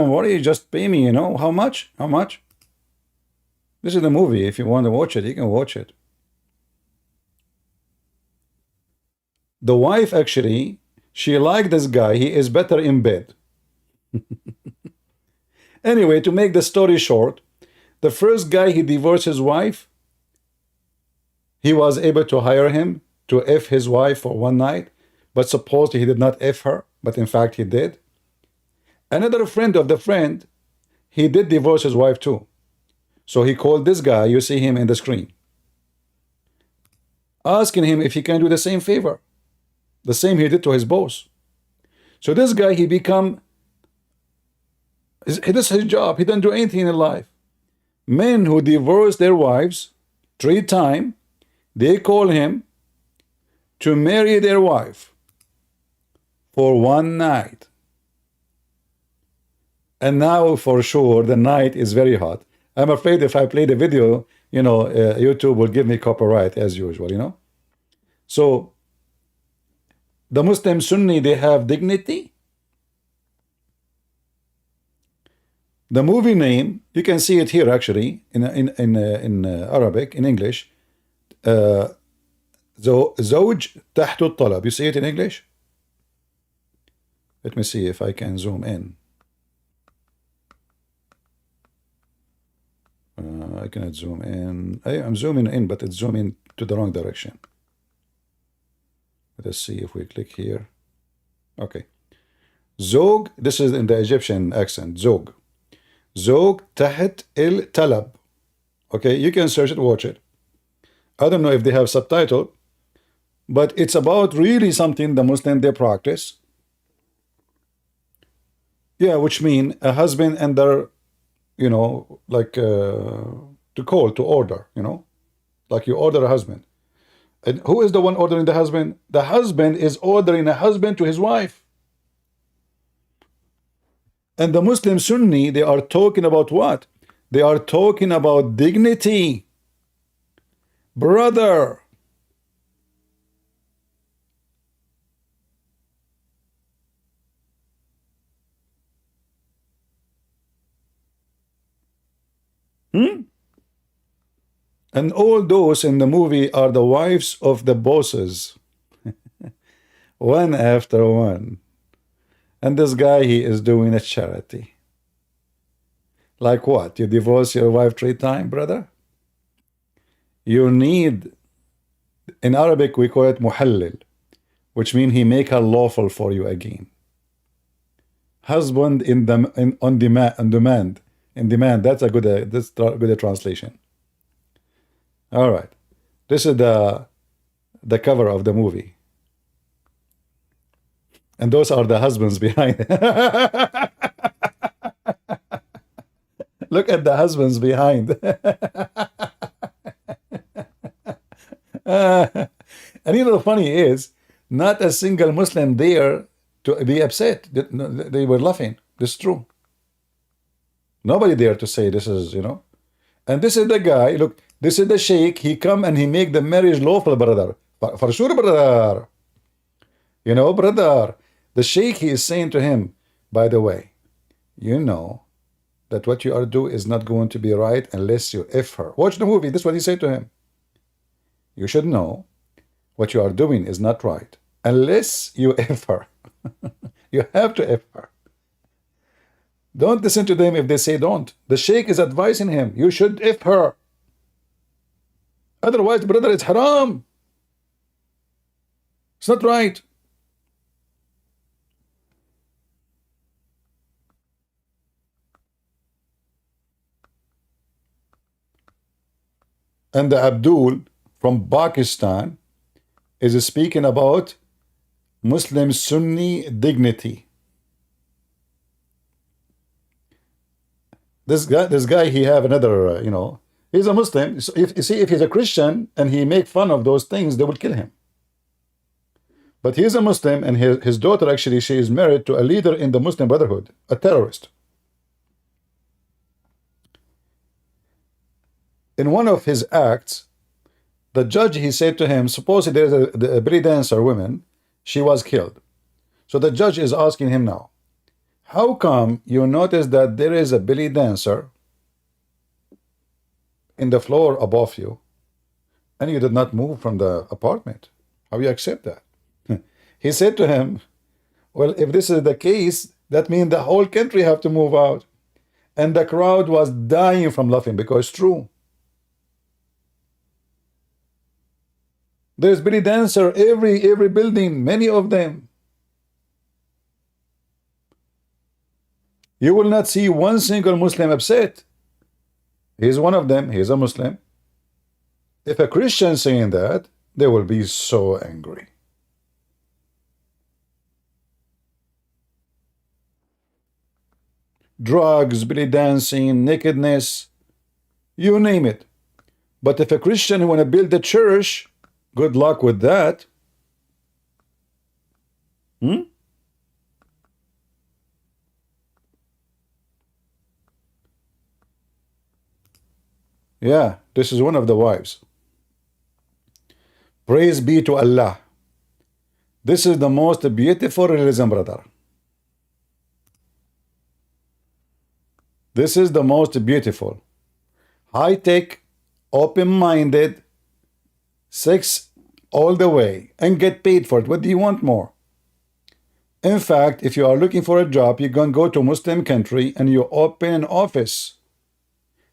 just pay me, you know. How much? This is the movie. If you want to watch it, you can watch it. The wife, actually, she liked this guy. He is better in bed. Anyway, to make the story short, the first guy, he divorced his wife. He was able to hire him to F his wife for 1 night, but supposedly he did not F her, but in fact he did. Another friend of the friend, he did divorce his wife too. So he called this guy, you see him in the screen, asking him if he can do the same favor, the same he did to his boss. So this guy, he become, this is his job. He doesn't do anything in life. Men who divorce their wives 3 times, they call him to marry their wife for 1 night. And now for sure the night is very hot. I'm afraid if I play the video, you know, YouTube will give me copyright as usual, you know. So the Muslim Sunni, they have dignity. The movie name, you can see it here actually in Arabic, in English. زوج تحت الطلب. You see it in English? Let me see if I can zoom in. I cannot zoom in. I'm zooming in, but it's zooming to the wrong direction. Let us see if we click here. Okay. Zog, this is in the Egyptian accent. Zog. Zog تحت الطلب. Okay, you can search it, watch it. I don't know if they have subtitle, but it's about really something the Muslim they practice. Yeah, which mean a husband and their, you know, like to call, to order, you know, like you order a husband. And who is the one ordering the husband? The husband is ordering a husband to his wife. And the Muslim Sunni, they are talking about what? They are talking about dignity. Brother. And all those in the movie are the wives of the bosses. One after one. And this guy, he is doing a charity. Like what? You divorce your wife 3 times, brother? You need, in Arabic we call it muhallil, which means he make her lawful for you again. Husband on demand. That's a good translation. All right. This is the cover of the movie. And those are the husbands behind. Look at the husbands behind. And you know, the funny is, not a single Muslim there to be upset. They were laughing. This is true. Nobody there to say this is, you know. And this is the guy, look, this is the sheikh. He come and he make the marriage lawful, brother. For sure, brother. You know, brother. The sheikh, he is saying to him, by the way, you know that what you are doing is not going to be right unless you F her. Watch the movie. This is what he said to him. You should know what you are doing is not right unless you F her. You have to F her. Don't listen to them if they say don't. The sheikh is advising him. You should F her. Otherwise, brother, it's haram. It's not right. And the Abdul from Pakistan is speaking about Muslim Sunni dignity. This guy, he have another, you know, he's a Muslim. So if you see, if he's a Christian and he make fun of those things, they will kill him. But he's a Muslim, and his daughter actually, she is married to a leader in the Muslim Brotherhood, a terrorist. In one of his acts, the judge, he said to him, suppose there is a belly dancer woman, she was killed. So the judge is asking him now, how come you notice that there is a belly dancer in the floor above you and you did not move from the apartment? How you accept that? He said to him, well, if this is the case, that means the whole country have to move out. And the crowd was dying from laughing because it's true. There's belly dancer every building, many of them. You will not see one single Muslim upset. He's one of them. He's a Muslim. If a Christian saying that, they will be so angry. Drugs, belly dancing, nakedness, you name it. But if a Christian who want to build a church, good luck with that. Yeah, this is one of the wives. Praise be to Allah. This is the most beautiful religion, brother. This is the most beautiful, high-tech, open-minded, sex all the way, and get paid for it. What do you want more? In fact, if you are looking for a job, you can go to a Muslim country and you open an office.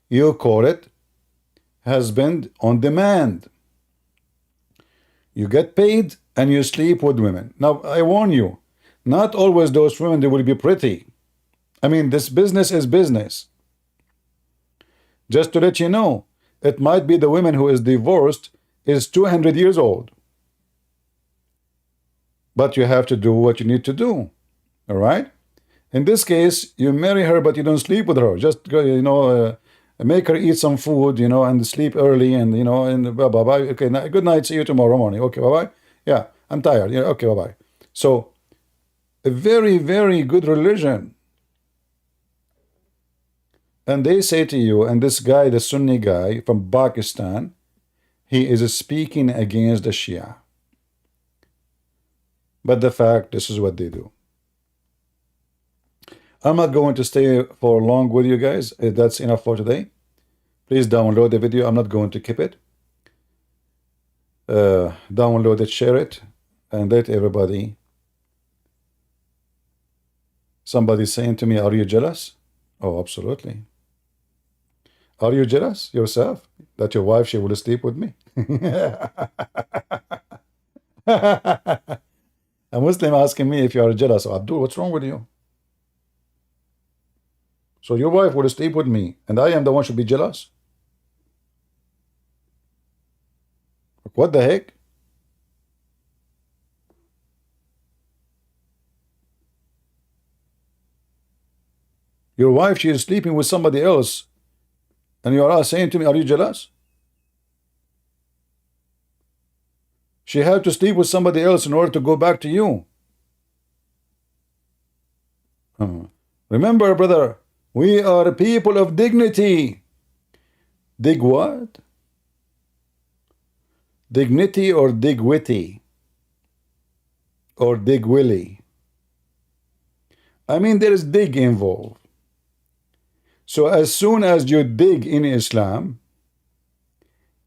You call it husband on demand. You get paid and you sleep with women. Now, I warn you, not always those women, they will be pretty. I mean, this business is business. Just to let you know, it might be the woman who is divorced is 200 years old. But you have to do what you need to do. All right? In this case, you marry her, but you don't sleep with her. Just, make her eat some food, and sleep early, and, and bye-bye. Okay, good night. See you tomorrow morning. Okay, bye-bye. Yeah, I'm tired. Yeah, okay, bye-bye. So, a very, very good religion. And they say to you, and this guy, the Sunni guy from Pakistan, he is speaking against the Shia. But the fact, this is what they do. I'm not going to stay for long with you guys. That's enough for today. Please download the video. I'm not going to keep it. Download it, share it, and let everybody. Somebody's saying to me, are you jealous? Oh, absolutely. Are you jealous yourself that your wife, she will sleep with me? A Muslim asking me if you are jealous. Oh, Abdul, what's wrong with you? So your wife will sleep with me, and I am the one should be jealous? What the heck? Your wife, she is sleeping with somebody else, and you are saying to me, are you jealous? She had to sleep with somebody else in order to go back to you. Remember, brother, we are people of dignity. Dig what? Dignity or dig witty? Or dig willy? I mean, there is dig involved. So as soon as you dig in Islam,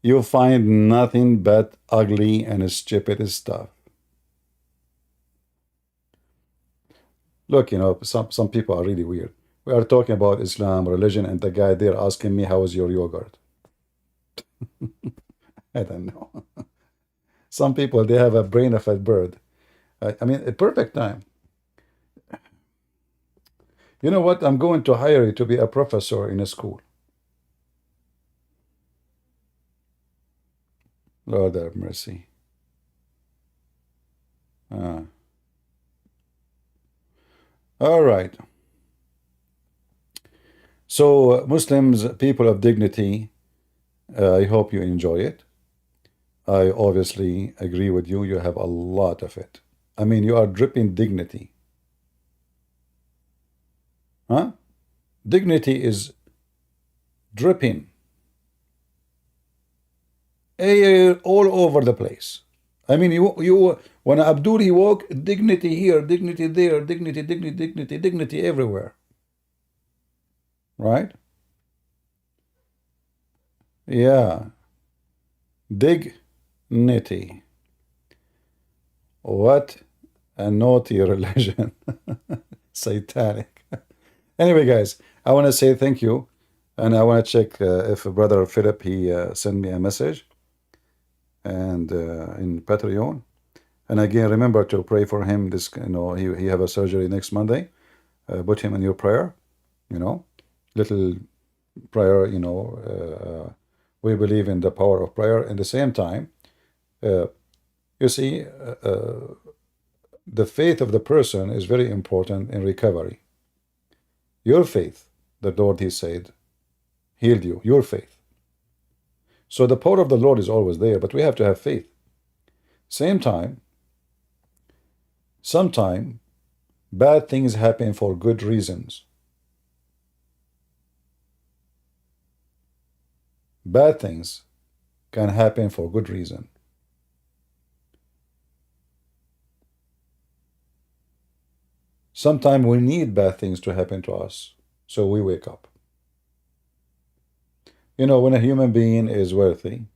you find nothing but ugly and stupid stuff. Look, some people are really weird. We are talking about Islam, religion, and the guy there asking me, how is your yogurt? I don't know. Some people, they have a brain of a bird. I mean, a perfect time. You know what? I'm going to hire you to be a professor in a school. Lord have mercy. All right. So, Muslims, people of dignity, I hope you enjoy it. I obviously agree with you. You have a lot of it. I mean, you are dripping dignity. Huh? Dignity is dripping all over the place. I mean, you when Abdul he walk, dignity here, dignity there, dignity everywhere. Right? Yeah. Dignity. What a naughty religion. Satanic. Anyway, guys, I want to say thank you. And I want to check if Brother Philip, he sent me a message and in Patreon. And again, remember to pray for him. This, he have a surgery next Monday. Put him in your prayer, little prayer, we believe in the power of prayer. At the same time, you see, the faith of the person is very important in recovery. Your faith, the Lord, he said, healed you, your faith. So the power of the Lord is always there, but we have to have faith. Same time, sometime bad things happen for good reasons. Bad things can happen for good reason. Sometimes we need bad things to happen to us, so we wake up. You know, when a human being is wealthy,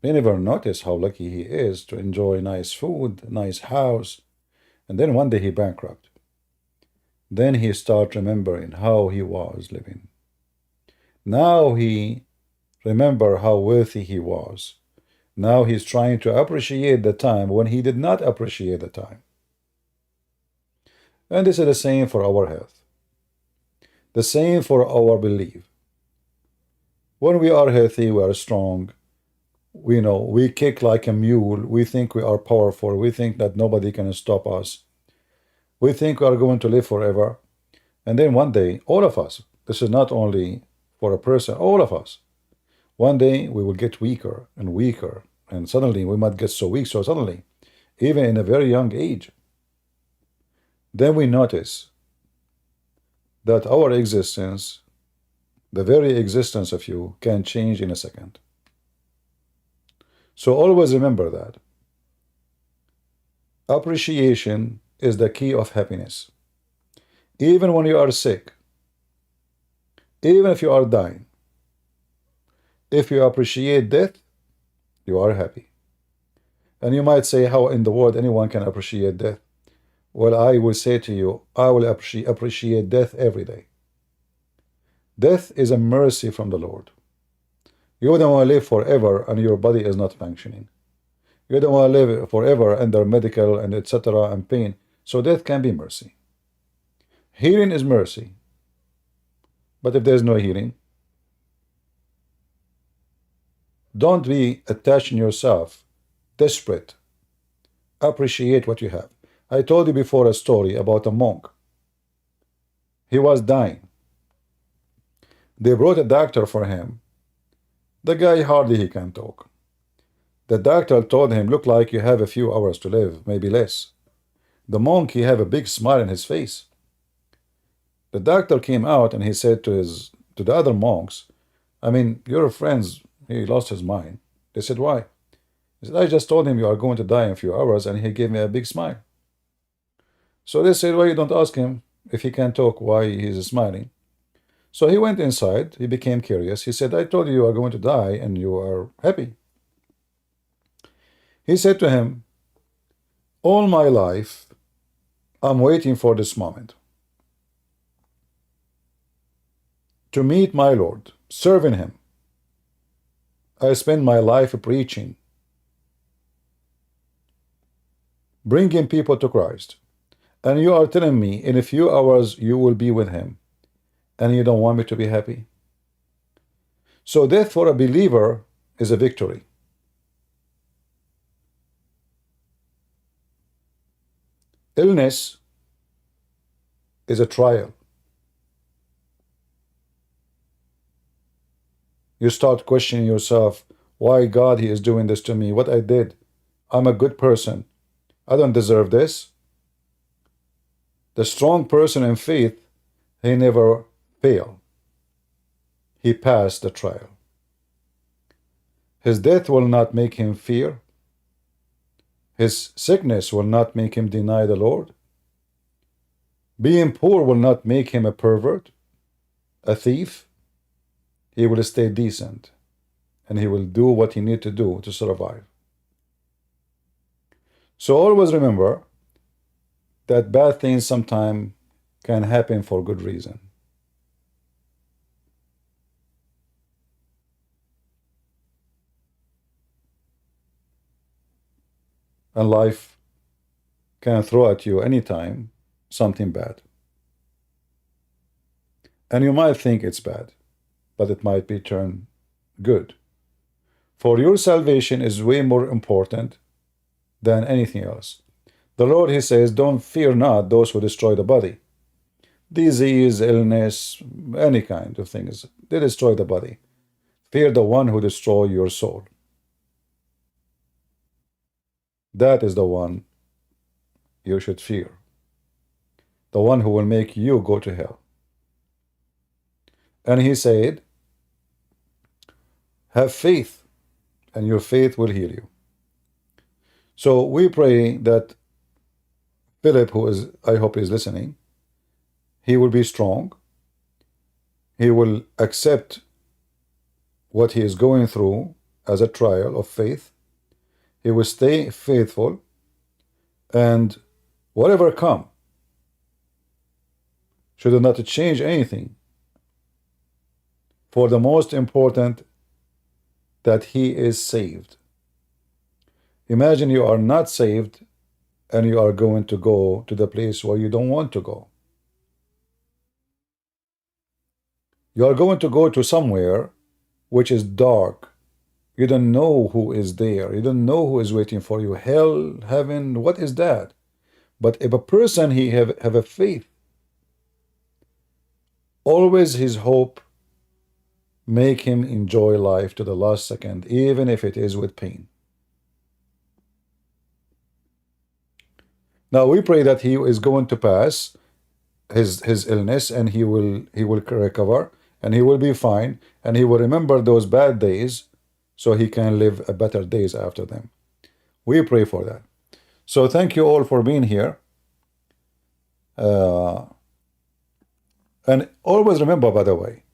they never notice how lucky he is to enjoy nice food, nice house, and then one day he bankrupt. Then he start remembering how he was living. Now he remember how wealthy he was. Now he's trying to appreciate the time when he did not appreciate the time. And this is the same for our health. The same for our belief. When we are healthy, we are strong. We know we kick like a mule. We think we are powerful. We think that nobody can stop us. We think we are going to live forever. And then one day, all of us, this is not only for a person, all of us, one day we will get weaker and weaker. And suddenly we might get so weak, so suddenly, even in a very young age, then we notice that our existence, the very existence of you, can change in a second. So always remember that. Appreciation is the key of happiness. Even when you are sick, even if you are dying, if you appreciate death, you are happy. And you might say, how in the world anyone can appreciate death? Well, I will say to you, I will appreciate death every day. Death is a mercy from the Lord. You don't want to live forever and your body is not functioning. You don't want to live forever under medical and etc. and pain. So death can be mercy. Healing is mercy. But if there's no healing, don't be attaching yourself, desperate. Appreciate what you have. I told you before a story about a monk. He was dying. They brought a doctor for him. The guy hardly he can talk. The doctor told him, look like you have a few hours to live, maybe less. The monk, he have a big smile on his face. The doctor came out and he said to the other monks, I mean, your friends, he lost his mind. They said, why? He said, I just told him you are going to die in a few hours, and he gave me a big smile. So they said, well, you don't ask him if he can talk, why he's smiling. So he went inside, he became curious. He said, I told you you are going to die and you are happy. He said to him, all my life, I'm waiting for this moment to meet my Lord, serving him. I spend my life preaching, bringing people to Christ. And you are telling me in a few hours you will be with him, and you don't want me to be happy? So death for a believer is a victory. Illness is a trial. You start questioning yourself, why God he is doing this to me, what I did. I'm a good person. I don't deserve this. The strong person in faith, he never failed. He passed the trial. His death will not make him fear. His sickness will not make him deny the Lord. Being poor will not make him a pervert, a thief. He will stay decent, and he will do what he needs to do to survive. So always remember that bad things sometimes can happen for good reason. And life can throw at you anytime something bad. And you might think it's bad, but it might be turned good. For your salvation is way more important than anything else. The Lord, he says, don't fear not those who destroy the body. Disease, illness, any kind of things, they destroy the body. Fear the one who destroys your soul. That is the one you should fear. The one who will make you go to hell. And he said, have faith, and your faith will heal you. So we pray that Philip, who is, I hope is listening, he will be strong. he will accept what he is going through as a trial of faith. He will stay faithful, and whatever come should not change anything. For the most important, that he is saved. Imagine you are not saved and you are going to go to the place where you don't want to go. You are going to go to somewhere which is dark. You don't know who is there. You don't know who is waiting for you. Hell, heaven, what is that? But if a person he have a faith, always his hope make him enjoy life to the last second, even if it is with pain. Now we pray that he is going to pass his illness, and he will recover, and he will be fine, and he will remember those bad days so he can live a better days after them. We pray for that. So thank you all for being here. And always remember, by the way,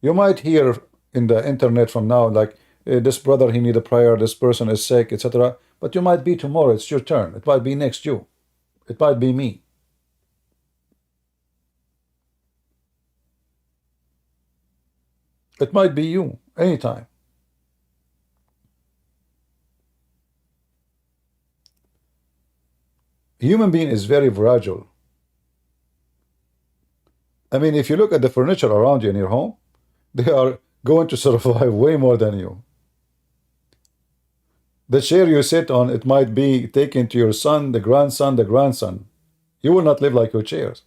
you might hear in the internet from now, like, this brother, he need a prayer, this person is sick, etc. But you might be tomorrow, it's your turn. It might be next you. It might be me. It might be you, anytime. Human being is very fragile. I mean, if you look at the furniture around you in your home, they are going to survive way more than you. The chair you sit on, it might be taken to your son, the grandson, the grandson. You will not live like your chairs.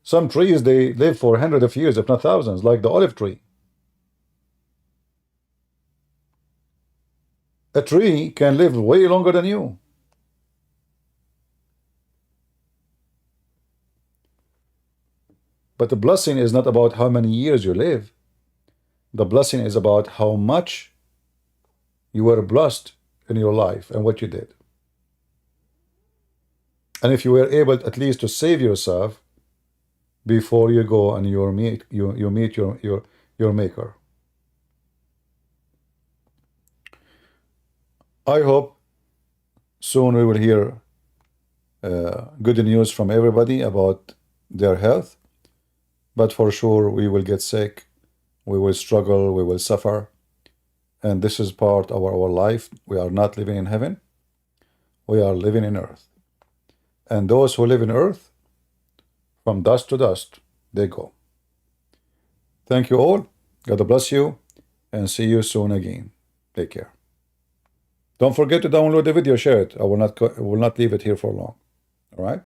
Some trees, they live for hundreds of years, if not thousands, like the olive tree. A tree can live way longer than you. But the blessing is not about how many years you live. The blessing is about how much you were blessed in your life and what you did. And if you were able at least to save yourself before you go and you meet your maker. I hope soon we will hear good news from everybody about their health. But for sure, we will get sick, we will struggle, we will suffer. And this is part of our life. We are not living in heaven. We are living in earth. And those who live in earth, from dust to dust, they go. Thank you all. God bless you. And see you soon again. Take care. Don't forget to download the video, share it. I will not leave it here for long. All right?